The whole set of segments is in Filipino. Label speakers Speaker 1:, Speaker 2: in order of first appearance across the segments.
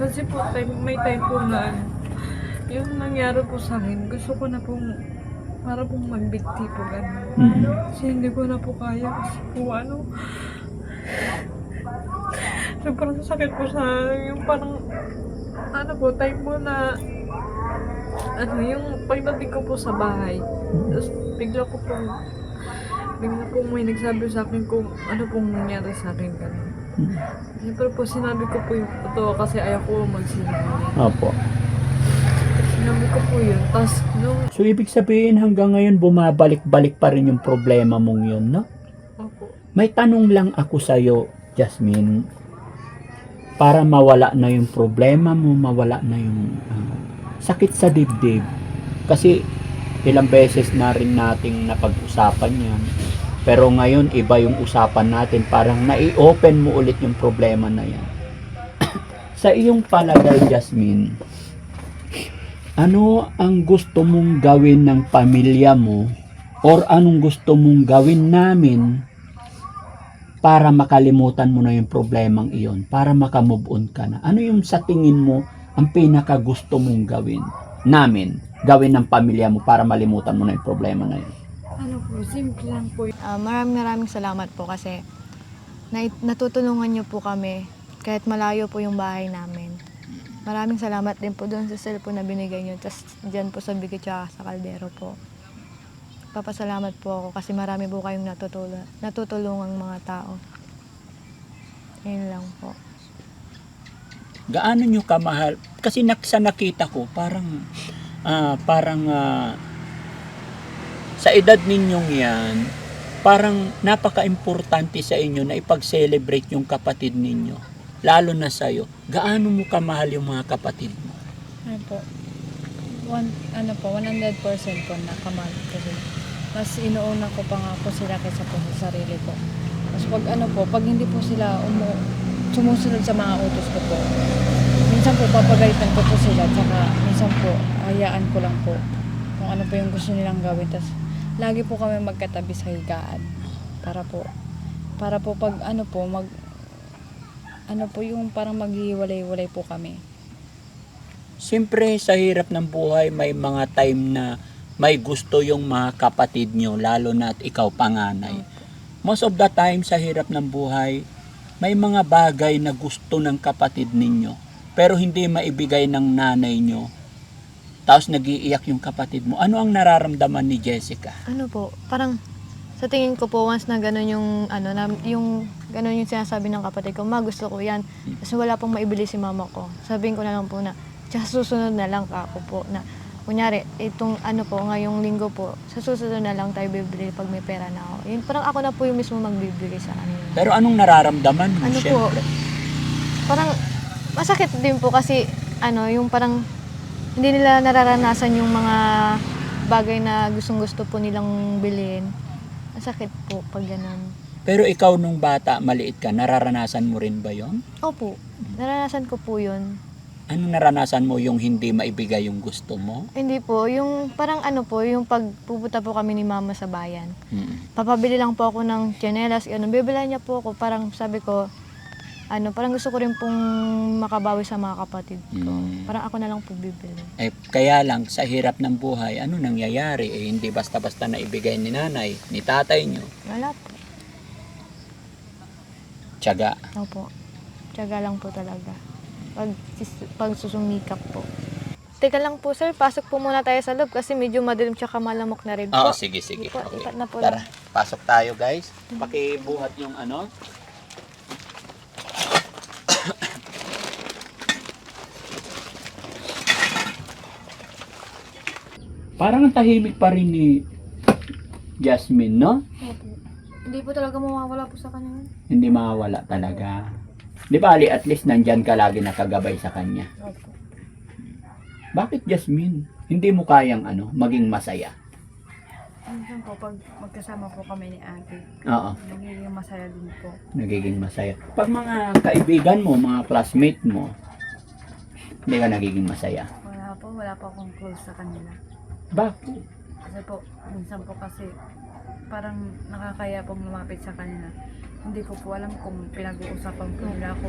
Speaker 1: Kasi po, may time po na ano, yung nangyari po sa akin, gusto ko na pong, para pong magbigti po gano'n.
Speaker 2: Mm.
Speaker 1: Kasi hindi ko na po kaya kasi po ano, sobrang sakit po sa yung parang, ano po, time po na, ano, yung pagdating ko po sa bahay, tapos bigla po may nagsabi sa akin kung ano pong nangyari sa akin gano'n.
Speaker 2: Mm.
Speaker 1: Siyempre po, sinabi ko po yung totoo kasi ayaw ko magsinungaling.
Speaker 2: Opo.
Speaker 1: Sinabi ko po yun. Tapos, nung,
Speaker 2: So, ibig sabihin hanggang ngayon bumabalik-balik pa rin yung problema mong yun, no?
Speaker 1: opo,
Speaker 2: May tanong lang ako sa'yo, Jasmine, para mawala na yung problema mo, mawala na yung sakit sa dibdib. Kasi ilang beses na rin nating napag-usapan yan. Pero ngayon, iba yung usapan natin. Parang nai-open mo ulit yung problema na yan. Sa iyong palagay, Jasmine, ano ang gusto mong gawin ng pamilya mo or anong gusto mong gawin namin para makalimutan mo na yung problemang iyon, para makamove on ka na? Ano yung sa tingin mo ang pinaka gusto mong gawin namin, gawin ng pamilya mo para malimutan mo na yung problema na yun?
Speaker 1: ano po, simple lang po yun.
Speaker 3: Maraming salamat po kasi natutulungan niyo po kami kahit malayo po yung bahay namin. Maraming salamat din po doon sa cellphone na binigay niyo, tas dyan po sa Bigit tsaka sa Kaldero po. Papasalamat po ako kasi marami po kayong natutulungang mga tao. Yun lang po.
Speaker 2: Gaano nyo kamahal? Kasi sa nakita ko, parang sa edad ninyong yan, parang napaka-importante sa inyo na ipag-celebrate yung kapatid ninyo. Lalo na sa'yo. Gaano mo kamahal yung mga kapatid mo?
Speaker 3: Ano po? 100% po nakamahal ko sila. Mas inuuna ko pa nga po sila kaysa po sa sarili ko. Mas pag hindi po sila sumusunod sa mga utos ko po, minsan po papagalitan ko po sila, tsaka minsan po hayaan ko lang po kung ano po yung gusto nilang gawin. Tas lagi po kami magkatabi sa higaan para po pag yung parang maghiwalay-walay po kami.
Speaker 2: Siyempre, sa hirap ng buhay, may mga time na may gusto yung mga kapatid nyo, lalo na at ikaw panganay. Most of the time, sa hirap ng buhay, may mga bagay na gusto ng kapatid ninyo, pero hindi maibigay ng nanay nyo. Tapos nag-iiyak yung kapatid mo. Ano ang nararamdaman ni Jessica?
Speaker 3: Ano po, parang sa tingin ko po once na gano'n yung gano'n yung sinasabi ng kapatid ko, ma gusto ko yan. Kasi wala pong maibili si mama ko. Sabihin ko na lang po na, tsaka susunod na lang ako po na, kunyari, itong ngayong linggo po, sa susunod na lang tayo bibili pag may pera na ako. Yun, parang ako na po yung mismo magbibigay sa kanila.
Speaker 2: Pero anong nararamdaman mo?
Speaker 3: Ano po,
Speaker 2: Siyempre.
Speaker 3: parang masakit din po kasi, yung parang, hindi nila nararanasan yung mga bagay na gustong-gusto po nilang bilhin. Masakit po pag ganun.
Speaker 2: Pero ikaw nung bata, maliit ka, nararanasan mo rin ba yon?
Speaker 3: Opo, naranasan ko po yun.
Speaker 2: Ano naranasan mo yung hindi maibigay yung gusto mo?
Speaker 3: Hindi po, yung parang yung pagpupunta po kami ni mama sa bayan. Papabili lang po ako ng tsinelas, bibilan niya po ako, parang sabi ko, parang gusto ko rin pong makabawi sa mga kapatid ko. Parang ako na lang po bibili.
Speaker 2: Kaya lang, sa hirap ng buhay, ano nangyayari? Hindi basta-basta na ibigay ni nanay, ni tatay nyo.
Speaker 3: Wala po.
Speaker 2: Tiyaga.
Speaker 3: Opo. Tiyaga lang po talaga. Pag susumikap po. Teka lang po sir, pasok po muna tayo sa loob kasi medyo madilim tsaka malamok na rin po.
Speaker 2: Oo, sige.
Speaker 3: Po,
Speaker 2: Okay.
Speaker 3: ipat na po
Speaker 2: Tara,
Speaker 3: lang.
Speaker 2: pasok tayo guys. Pakibuhat yung ano. Parang ang tahimik pa rin ni Jasmine, no?
Speaker 3: Opo. Hindi po talaga mawawala po sa kanya.
Speaker 2: Hindi mawawala talaga. Di ba, at least nandyan ka lagi nakagabay sa kanya.
Speaker 3: Opo.
Speaker 2: Bakit, Jasmine? Hindi mo kayang maging masaya?
Speaker 1: Minsan po, pag magkasama po kami ni ate,
Speaker 2: Oo,
Speaker 1: nagiging masaya din po.
Speaker 2: nagiging masaya. Pag mga kaibigan mo, mga classmate mo, hindi ka nagiging masaya.
Speaker 1: Wala po akong close sa kanila.
Speaker 2: Bakit?
Speaker 1: Kasi po, minsan po kasi, parang nakakaya pong lumapit sa kanila. Hindi ko po alam kung pinag-uusapan po nila ako.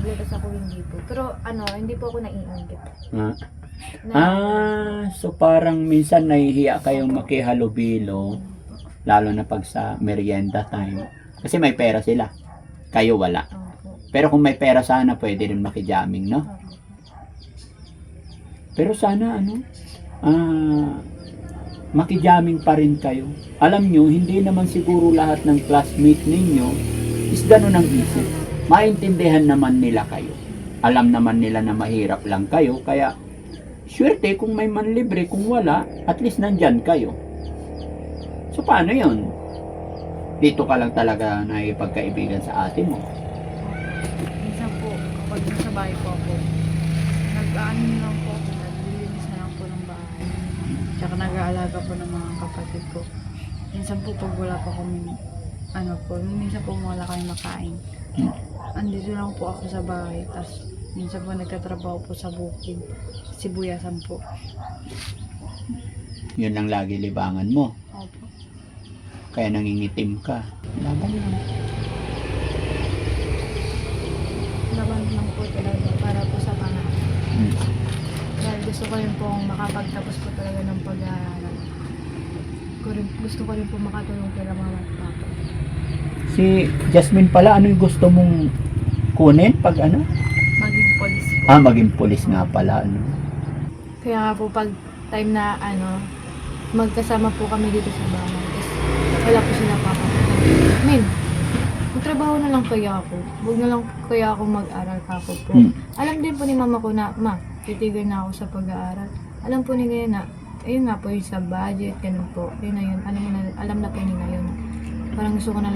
Speaker 4: posible, tapos ako hindi po. Pero hindi po ako naiinggit.
Speaker 2: So parang minsan nahihiya kayong makihalubilo, lalo na pag sa merienda time. Kasi may pera sila, kayo wala.
Speaker 4: Opo.
Speaker 2: Pero kung may pera sana, pwede rin makijamming, no?
Speaker 4: Opo.
Speaker 2: Pero sana makijamming pa rin kayo. Alam nyo, hindi naman siguro lahat ng classmate ninyo is ganun ang isip. Maintindihan naman nila kayo. Alam naman nila na mahirap lang kayo, kaya swerte kung may manlibre, kung wala, at least nandyan kayo. So paano yun? Dito ka lang talaga nakikipagkaibigan sa ate mo.
Speaker 3: Minsan po, kapag nasa bahay po ako, nag-aano lang po ako, naglilinis na lang po ng bahay. Tsaka nag-aalaga po ng mga kapatid ko. Minsan po, pag wala pa kami, minsan po wala kami makain. Andito lang po ako sa bahay, tapos minsan po nagkatrabaho po sa bukid, sibuyasan po.
Speaker 2: Yun lang lagi libangan mo.
Speaker 3: Opo.
Speaker 2: Kaya nangingitim ka. Laban lang.
Speaker 4: Laban lang po talaga para po sa pangarap. Dahil gusto ko rin pong makapagtapos po talaga ng pag-aaral. Gusto ko rin po makatulong kay mama at papa.
Speaker 2: Si Jasmine pala, ano yung gusto mong kunin pag ano?
Speaker 4: Maging police po.
Speaker 2: Maging pulis nga pala. Ano?
Speaker 4: Kaya nga po pag time na magkasama po kami dito sa bahay. Tapos wala po sila papa. Min, magtrabaho na lang kaya ako. Huwag na lang kaya ako mag-aral kako po. Alam din po ni mama ko na, ma, titigil na ako sa pag-aaral. Alam po ni Gaya na, ayun nga po yung sa budget, ganun po. Yun na yun, alam na po nila yun. Parang gusto ko na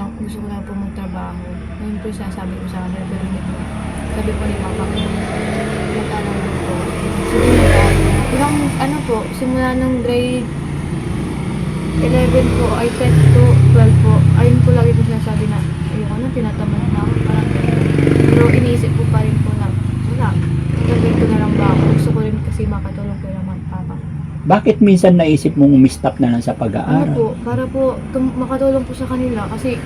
Speaker 4: po magtrabaho. Yun po yung sasabi ko sa kanila, pero hindi po. Sabi po ni mama ko, mag-aral na po. Sige mag-aral. Po, simula nung grade 11 po, ay 10 to 12 po, ayun po lagi po sinasabi na, ayoko na, tinatamad na ako, parang pero iniisip po pa rin po na, wala, gagawin ko na lang ba ako, gusto ko rin kasi makatulong ko naman papa.
Speaker 2: Bakit minsan naisip mong umistop na lang sa pag-aaral?
Speaker 4: Po, para po makatulong po sa kanila kasi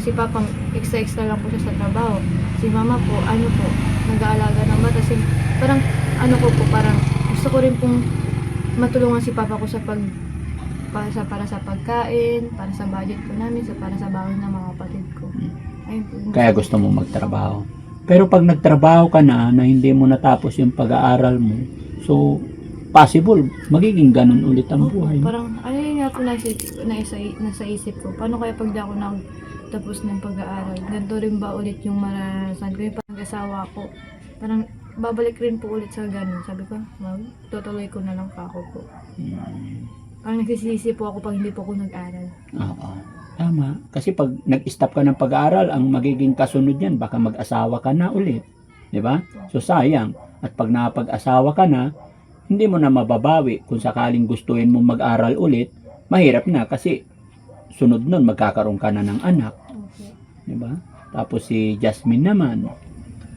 Speaker 4: si papang extra lang po siya sa trabaho. Si mama po, nag-aalaga ng bata. Kasi parang parang gusto ko rin pong matulungan si papa ko sa para sa pagkain, para sa budget po namin, para sa baon ng mga kapatid ko. Ayun po.
Speaker 2: Kaya gusto mo magtrabaho. Pero pag nagtrabaho ka na hindi mo natapos yung pag-aaral mo, so possible, magiging ganun ulit ang buhay.
Speaker 4: Parang, yun nga po nasa isip ko. Paano kaya pag di ako tapos ng pag-aaral? Ganito rin ba ulit yung maranasan ko? Yung pag-asawa ko, parang babalik rin po ulit sa ganun. Sabi ko, tutuloy ko na lang pa ako po. Parang nagsisisi po ako pag hindi po ako nag-aral.
Speaker 2: Oo. Tama. Kasi pag nag-stop ka ng pag-aaral, ang magiging kasunod yan, baka mag-asawa ka na ulit. Di ba? So sayang. At pag napag-asawa ka na, hindi mo na mababawi. Kung sakaling gustuin mo mag-aral ulit, mahirap na kasi sunod nun magkakaroon ka na ng anak.
Speaker 4: Okay.
Speaker 2: Diba? Tapos si Jasmine naman.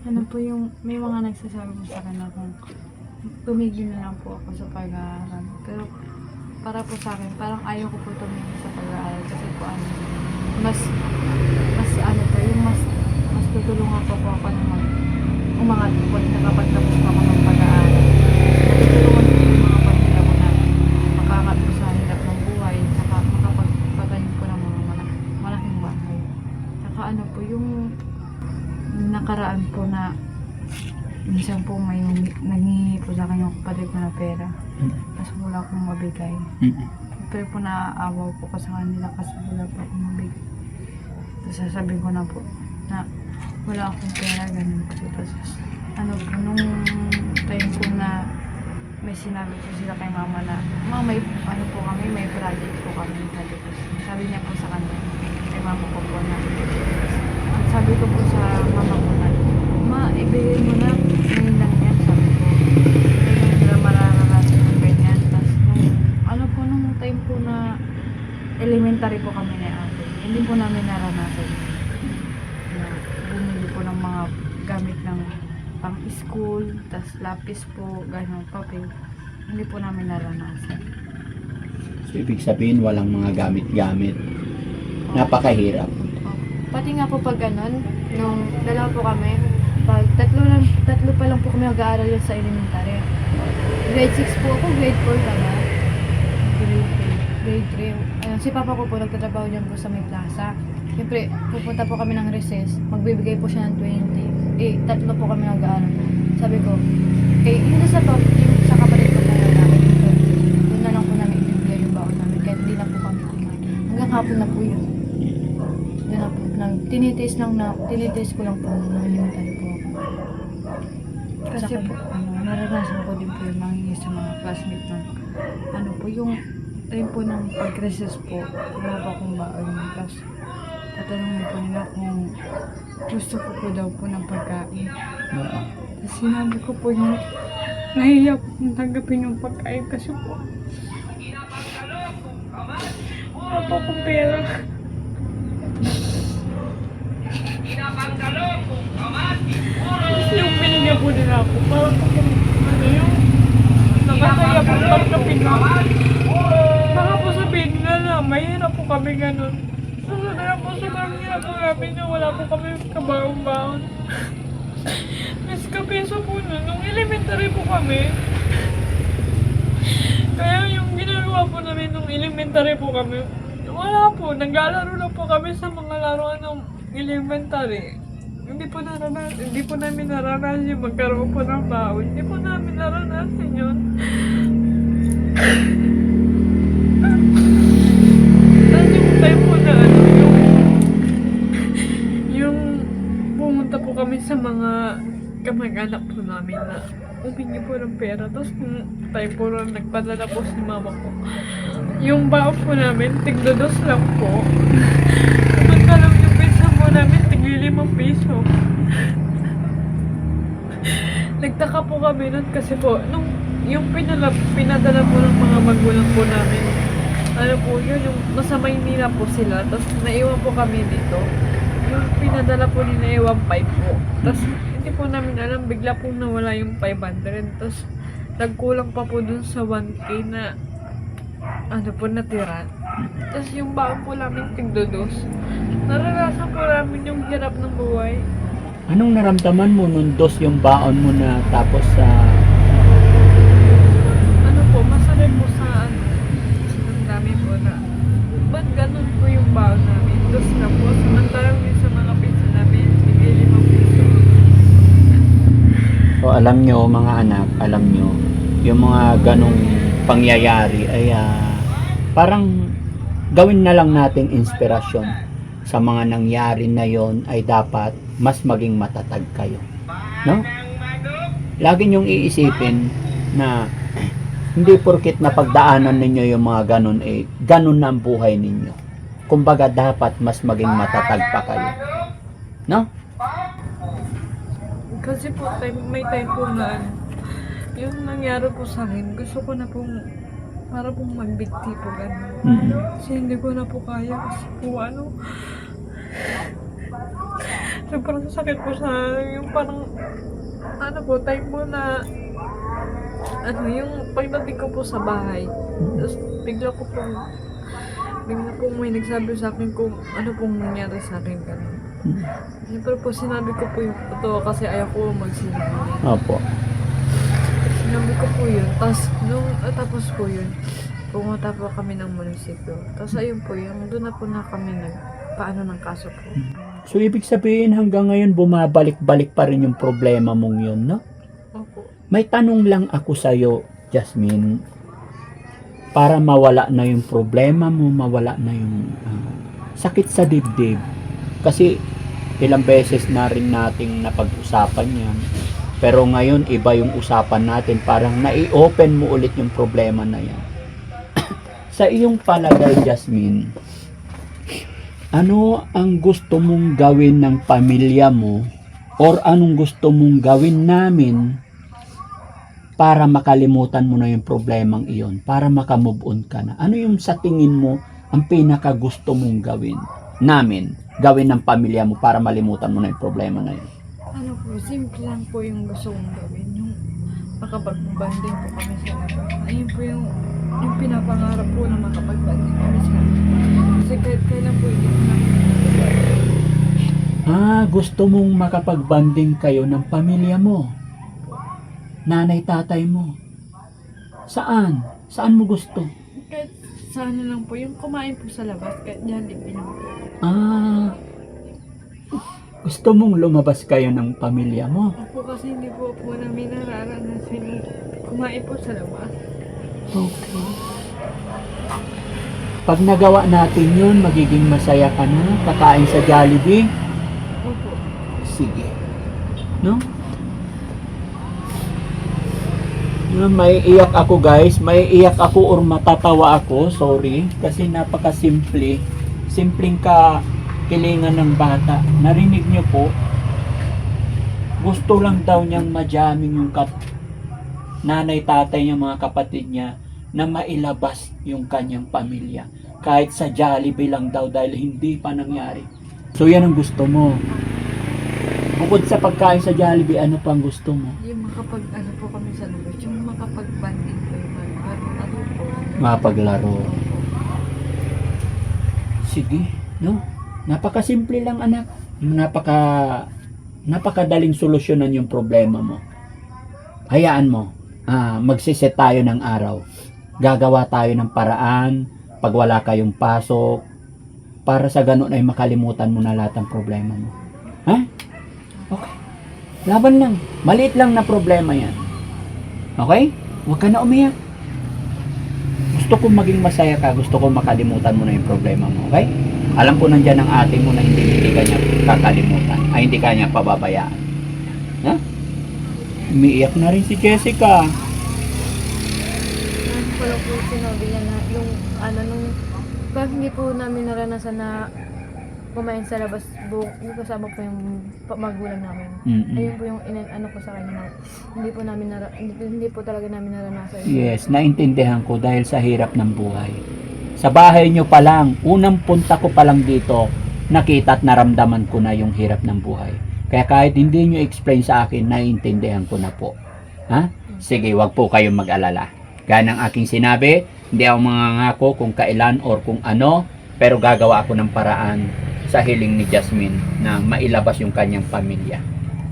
Speaker 4: May mga nagsasabi mo sa akin na kung tumigil na lang po ako sa pag-aaral. Pero para po sa akin, parang ayaw ko po tumigil sa pag-aaral kasi po mas tutulungan po ako na umangat po nakapagtapos po ako ng pag-aaral. Tutulungan po yung mga pamilya ko na makakatapos sa hirap ng buhay, makapagpatayin po ng mga malaking bahay. Saka yung nakaraan po na minsan po may nanghihingi po sa akin yung kapatid ko na pera. Kasi wala akong mabigay. Pero po naaawa po ko sa kanila kasi wala po akong mabigay. Tapos sasabihin ko na po na wala akong pera, ganun po. Tapos nung time po na may sinabi po sila kay mama na, may may project po kami. Sabi niya po sa kanila, kay mama ko po na, sabi ko po sa mama ko na, ibigay mo na, ngayon lang yan, sabi ko. Ngayon nila mararanasan ng ganyan. Tapos nung time po na elementary po kami ni ate, hindi po namin naranasan na bumili po ng mga gamit ng pang-school, tas lapis po, gano'ng papel. Hindi po namin naranasan.
Speaker 2: So, ibig sabihin, walang mga gamit-gamit. Napakahirap.
Speaker 4: Pati nga po pag ganun, nung dalawa po kami, tatlo pa lang po kami mag-aaral yun sa elementary. Grade 6 po ako, grade 4 ka na. Grade 3. Si papa ko po nagtatrabaho dyan po sa may plaza. Siyempre, pupunta po kami ng recess, magbibigay po siya ng 20. Tatlo po kami mag-aaral. Sabi ko, yung sa top, yung sa kapatid ko na namin, doon na lang po namin ibibigay yung baon namin, kahit hindi na po kami kumain. Hanggang hapon na po yun. Doon na po, tinitaste ko lang po, nangilimutan po ako.
Speaker 3: Kasi po, naranasan ko din po yung mangingi sa mga classmate ng yung time po ng pag-recess po, wala pa akong baon. Tapos, tatanungin po nila kung gusto ko po daw po ng pagkain.
Speaker 2: Oo.
Speaker 1: Tapos sinabi ko po yung nahiya po kung tanggapin yung pagkain kasi po wala po akong pera. Tapos yung binigyan po nila ako para po kung yung nakasaya po tanggapin na. Baka po sabihin nila na mahirap po kami ganun. Sobrang po hirap po namin na wala po kami kabaong-baon. Mas kapeso po nun, nung elementary po kami. Kaya yung ginagawa po namin nung elementary po kami, wala po, naglalaro na po kami sa mga laruan ng elementary. Hindi po namin naranasan yung magkaroon po ng baon. Hindi po namin naranasan yun. Tapos yung time po na yung pumunta po kami sa mga kamag-anak po namin na humingi po ng pera. Tapos nung time po na nagpadala po si mama ko, yung baon po namin, tig-2 lang po. Kumagkalam yung pesa po namin, tig-5 piso. Nagtaka po kami nun kasi po, nung yung pinadala po ng mga magulang po namin, yung nasa Maynila po sila, tapos naiwan po kami dito. Yung pinadala po ni naiwan 5 po. Tapos hindi po namin alam, bigla pong nawala yung 500. Tapos nagkulang pa po dun sa 1K na natira. Tapos yung baon po namin tig-2. Naranasan po namin yung hirap ng buhay.
Speaker 2: Anong naramdaman mo nung 2 yung baon mo na tapos sa
Speaker 1: Masarap po sa namin po na ba't ganun po yung baon namin? 2 na po, samantalang din sa mga pizza namin, bigay 5 piso.
Speaker 2: So alam nyo mga anak, alam nyo, yung mga ganong pangyayari ay parang gawin na lang nating inspirasyon sa mga nangyari na yon ay dapat mas maging matatag kayo. No? Lagi nyong iisipin na hindi porkit napagdaanan ninyo yung mga ganon ganon na ang buhay ninyo. Kumbaga dapat mas maging matatag pa kayo. No?
Speaker 1: Kasi po, may time po na yung nangyari po sa akin, gusto ko na pong para pong magbigti po gano'n.
Speaker 2: Mm-hmm.
Speaker 1: Kasi hindi ko na po kaya kasi po sobrang sakit po sa yung parang time po na yung pagdating ko po sa bahay. Tapos bigla pong may nagsabi sa akin kung ano pong nangyari sa akin gano'n. Siyempre po sinabi ko po yung totoo kasi ayaw ko magsinungaling.
Speaker 2: Opo.
Speaker 1: Sinabi ko po yun. Tapos nung tapos po yun, pumunta po kami ng munisipyo. Tapos ayun po yung doon na po na kami nagpaano ng kaso po.
Speaker 2: So ibig sabihin hanggang ngayon bumabalik-balik pa rin yung problema mong yun, no?
Speaker 1: Opo.
Speaker 2: May tanong lang ako sa'yo, Jasmine, para mawala na yung problema mo, mawala na yung sakit sa dibdib. Kasi ilang beses na rin nating napag-usapan yan. Pero ngayon, iba yung usapan natin. Parang nai-open mo ulit yung problema na yan. Sa iyong palagay, Jasmine, ano ang gusto mong gawin ng pamilya mo or anong gusto mong gawin namin para makalimutan mo na yung problemang iyon, para makamove on ka na? Ano yung sa tingin mo ang pinaka gusto mong gawin gawin ng pamilya mo para malimutan mo na yung problema na yun?
Speaker 1: Simple lang po yung gusto kong gawin. Yung makapag-banding po kami sa labas. Ayun po yung pinapangarap po na makapag-banding kami sa labas. Kasi kahit kailan po hindi ko namin
Speaker 2: Gusto mong makapag-banding kayo ng pamilya mo. Nanay, tatay mo. Saan? Saan mo gusto?
Speaker 1: Kahit sa ano lang po, yung kumain po sa labas, kahit Jollibee lang po.
Speaker 2: Gusto mong lumabas kayo ng pamilya mo.
Speaker 1: Ako kasi hindi po namin nararanasan yung kumain po sa labas.
Speaker 2: Okay. Pag nagawa natin yun, magiging masaya ka na. Kakain sa Jollibee.
Speaker 1: Opo.
Speaker 2: Sige. No? May iyak ako guys. May iyak ako or matatawa ako. Sorry. Kasi napaka-simple. Simpleng kilingan ng bata. Narinig niyo po? Gusto lang daw niyang majamming yung nanay, tatay niya, mga kapatid niya na mailabas yung kanyang pamilya. Kahit sa Jollibee lang daw dahil hindi pa nangyari. So yan ang gusto mo. Bukod sa pagkain sa Jollibee, ano pang gusto mo?
Speaker 1: Yung ano po kami sa labas, yung makapag-banding po yung ano po.
Speaker 2: Mapaglaro. Sige, no? Napakasimple lang anak. Napakadaling solusyonan yung problema mo. Hayaan mo. Magsiset tayo ng araw. Gagawa tayo ng paraan pag wala kayong pasok para sa ganun ay makalimutan mo na lahat ng problema mo. Ha? Okay. Laban lang. Maliit lang na problema yan. Okay? Huwag ka na umiyak. Gusto kong maging masaya ka. Gusto kong makalimutan mo na yung problema mo. Okay? Alam ko nandyan ang ate mo na hindi ka niya kakalimutan. Ay, hindi ka niya pababayaan. Ha? Umiiyak na rin si Jessica.
Speaker 3: Ano pala po sinabi niya na yung nung parang hindi po namin naranasan na kumain sa labas, yung kasama po yung magulang namin. Ayun po yung ano ko sa kanya na hindi po talaga namin naranasan.
Speaker 2: Yes, naintindihan ko dahil sa hirap ng buhay. Sa bahay nyo pa lang, unang punta ko pa lang dito, nakita at naramdaman ko na yung hirap ng buhay. Kaya kahit hindi nyo explain sa akin, naiintindihan ko na po. Ha? Sige, wag po kayong mag-alala. Gaya ng aking sinabi, hindi ako mangangako kung kailan or kung ano, pero gagawa ako ng paraan sa hiling ni Jasmine na mailabas yung kanyang pamilya.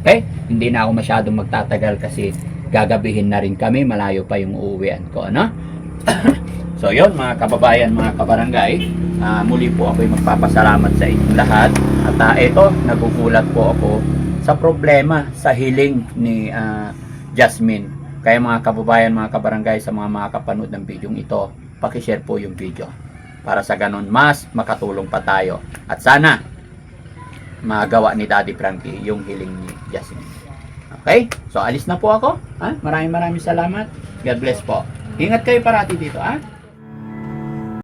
Speaker 2: Okay? Hindi na ako masyadong magtatagal kasi gagabihin na rin kami, malayo pa yung uuwian ko, ano? So yun, mga kababayan, mga kabarangay, muli po ako'y magpapasalamat sa inyong lahat. At ito, nagugulat po ako sa problema, sa hiling ni Jasmine. Kaya mga kababayan, mga kabarangay, sa mga makakapanood ng video ito, pakishare po yung video. Para sa ganun, mas makatulong pa tayo. At sana, magawa ni Daddy Frankie yung hiling ni Jasmine. Okay? So, alis na po ako. Maraming salamat. God bless po. Ingat kayo parati dito,